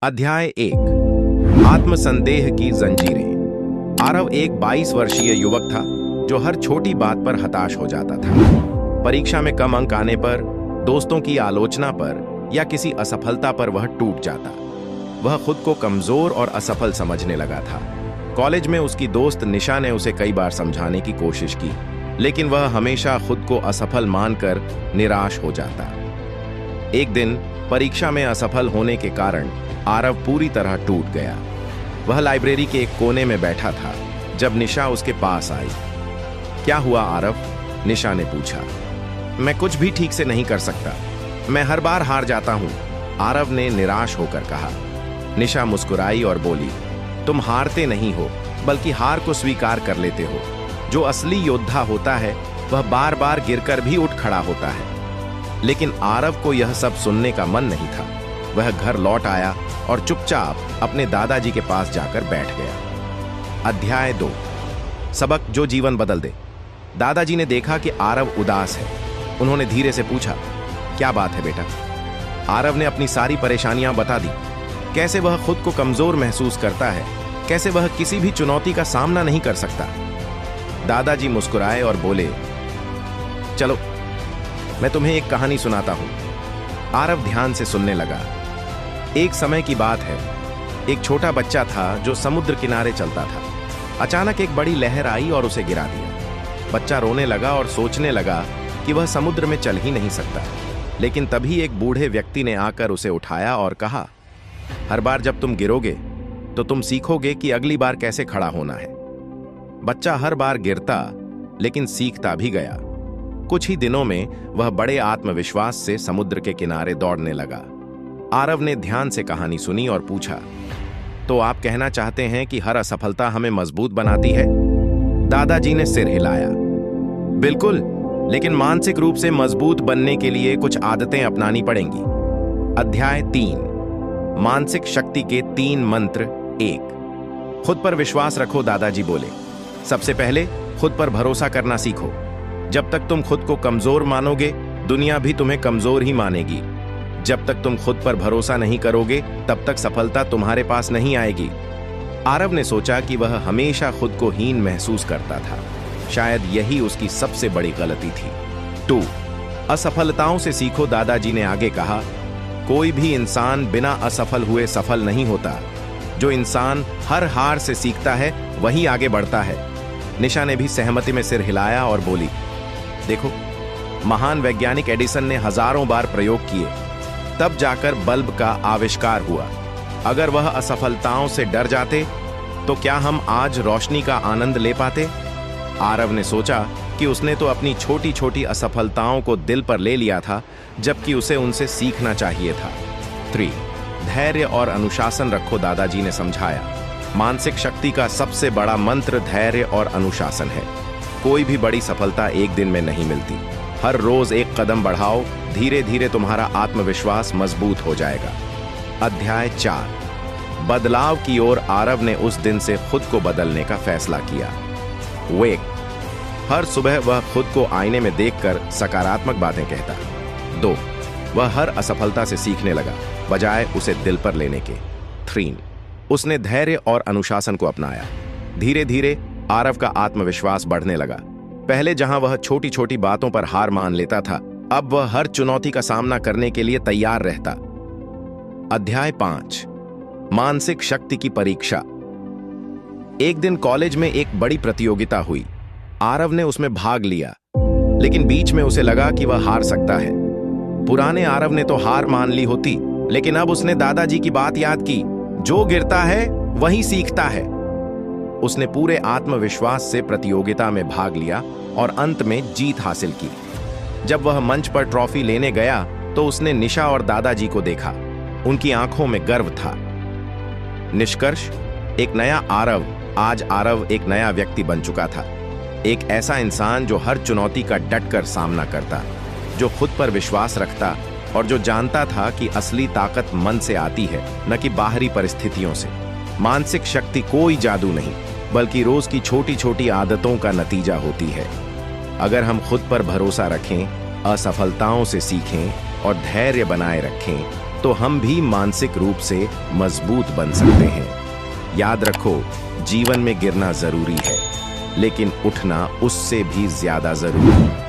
अध्याय 1 आत्मसंदेह की जंजीरें। आरव एक 22 वर्षीय युवक था जो हर छोटी बात पर हताश हो जाता था। परीक्षा में कम अंक आने पर, दोस्तों की आलोचना पर या किसी असफलता पर वह टूट जाता। वह खुद को कमजोर और असफल समझने लगा था। कॉलेज में उसकी दोस्त निशा ने उसे कई बार समझाने की कोशिश की, लेकिन वह हमेशा खुद को असफल मानकर निराश हो जाता। एक दिन परीक्षा में असफल होने के कारण आरव पूरी तरह टूट गया। वह लाइब्रेरी के एक कोने में बैठा था जब निशा उसके पास आई। क्या हुआ आरव? निशा ने पूछा। मैं कुछ भी ठीक से नहीं कर सकता, मैं हर बार हार जाता हूं, आरव ने निराश होकर कहा। निशा मुस्कुराई और बोली, तुम हारते नहीं हो, बल्कि हार को स्वीकार कर लेते हो। जो असली योद्धा होता है वह बार बार गिरकर भी उठ खड़ा होता है। लेकिन आरव को यह सब सुनने का मन नहीं था। वह घर लौट आया और चुपचाप अपने दादाजी के पास जाकर बैठ गया। अध्याय 2 सबक जो जीवन बदल दे। दादाजी ने देखा कि आरव उदास है। उन्होंने धीरे से पूछा, क्या बात है बेटा? आरव ने अपनी सारी परेशानियां बता दी। कैसे वह खुद को कमजोर महसूस करता है, कैसे वह किसी भी चुनौती का सामना नहीं कर सकता। दादाजी मुस्कुराए और बोले, चलो मैं तुम्हें एक कहानी सुनाता हूं। आरव ध्यान से सुनने लगा। एक समय की बात है, एक छोटा बच्चा था जो समुद्र किनारे चलता था। अचानक एक बड़ी लहर आई और उसे गिरा दिया। बच्चा रोने लगा और सोचने लगा कि वह समुद्र में चल ही नहीं सकता। लेकिन तभी एक बूढ़े व्यक्ति ने आकर उसे उठाया और कहा, हर बार जब तुम गिरोगे तो तुम सीखोगे कि अगली बार कैसे खड़ा होना है। बच्चा हर बार गिरता लेकिन सीखता भी गया। कुछ ही दिनों में वह बड़े आत्मविश्वास से समुद्र के किनारे दौड़ने लगा। आरव ने ध्यान से कहानी सुनी और पूछा, तो आप कहना चाहते हैं कि हर असफलता हमें मजबूत बनाती है? दादाजी ने सिर हिलाया। बिल्कुल, लेकिन मानसिक रूप से मजबूत बनने के लिए कुछ आदतें अपनानी पड़ेंगी। अध्याय 3 मानसिक शक्ति के 3 मंत्र। 1 खुद पर विश्वास रखो। दादाजी बोले, सबसे पहले खुद पर भरोसा करना सीखो। जब तक तुम खुद को कमजोर मानोगे, दुनिया भी तुम्हें कमजोर ही मानेगी। जब तक तुम खुद पर भरोसा नहीं करोगे, तब तक सफलता तुम्हारे पास नहीं आएगी। आरव ने सोचा कि वह हमेशा खुद को हीन महसूस करता था। शायद यही उसकी सबसे बड़ी गलती थी। 2 असफलताओं से सीखो। दादाजी ने आगे कहा, कोई भी इंसान बिना असफल हुए सफल नहीं होता। जो इंसान हर हार से सीखता है वही आगे बढ़ता है। निशा ने भी सहमति में सिर हिलाया और बोली, देखो, महान वैज्ञानिक एडिसन ने हजारों बार प्रयोग किए, तब जाकर बल्ब का आविष्कार हुआ। अगर वह असफलताओं से डर जाते तो क्या हम आज रोशनी का आनंद ले पाते? आरव ने सोचा कि उसने तो अपनी छोटी छोटी असफलताओं को दिल पर ले लिया था, जबकि उसे उनसे सीखना चाहिए था। 3 धैर्य और अनुशासन रखो। दादाजी ने समझाया, मानसिक शक्ति का सबसे बड़ा मंत्र धैर्य और अनुशासन है। कोई भी बड़ी सफलता एक दिन में नहीं मिलती। हर रोज एक कदम बढ़ाओ, धीरे धीरे तुम्हारा आत्मविश्वास मजबूत हो जाएगा। अध्याय 4 बदलाव की ओर। आरव ने उस दिन से खुद को बदलने का फैसला किया। वेक हर सुबह वह खुद को आईने में देखकर सकारात्मक बातें कहता। 2 वह हर असफलता से सीखने लगा, बजाय उसे दिल पर लेने के। 3 उसने धैर्य और अनुशासन को अपनाया। धीरे धीरे आरव का आत्मविश्वास बढ़ने लगा। पहले जहां वह छोटी छोटी बातों पर हार मान लेता था, अब वह हर चुनौती का सामना करने के लिए तैयार रहता। अध्याय 5 मानसिक शक्ति की परीक्षा। एक दिन कॉलेज में एक बड़ी प्रतियोगिता हुई। आरव ने उसमें भाग लिया, लेकिन बीच में उसे लगा कि वह हार सकता है। पुराने आरव ने तो हार मान ली होती, लेकिन अब उसने दादाजी की बात याद की, जो गिरता है वही सीखता है। उसने पूरे आत्मविश्वास से प्रतियोगिता में भाग लिया और अंत में जीत हासिल की। जब वह मंच पर ट्रॉफी लेने गया तो उसने निशा और दादाजी को देखा। उनकी आंखों में गर्व था। निष्कर्ष, एक नया आरव, आज आरव एक नया व्यक्ति बन चुका था। एक ऐसा इंसान जो हर चुनौती का डटकर सामना करता, जो खुद पर विश्वास रखता और जो जानता था कि असली ताकत मन से आती है, न कि बाहरी परिस्थितियों से। मानसिक शक्ति कोई जादू नहीं, बल्कि रोज की छोटी छोटी आदतों का नतीजा होती है। अगर हम खुद पर भरोसा रखें, असफलताओं से सीखें और धैर्य बनाए रखें, तो हम भी मानसिक रूप से मजबूत बन सकते हैं। याद रखो, जीवन में गिरना जरूरी है, लेकिन उठना उससे भी ज्यादा जरूरी है।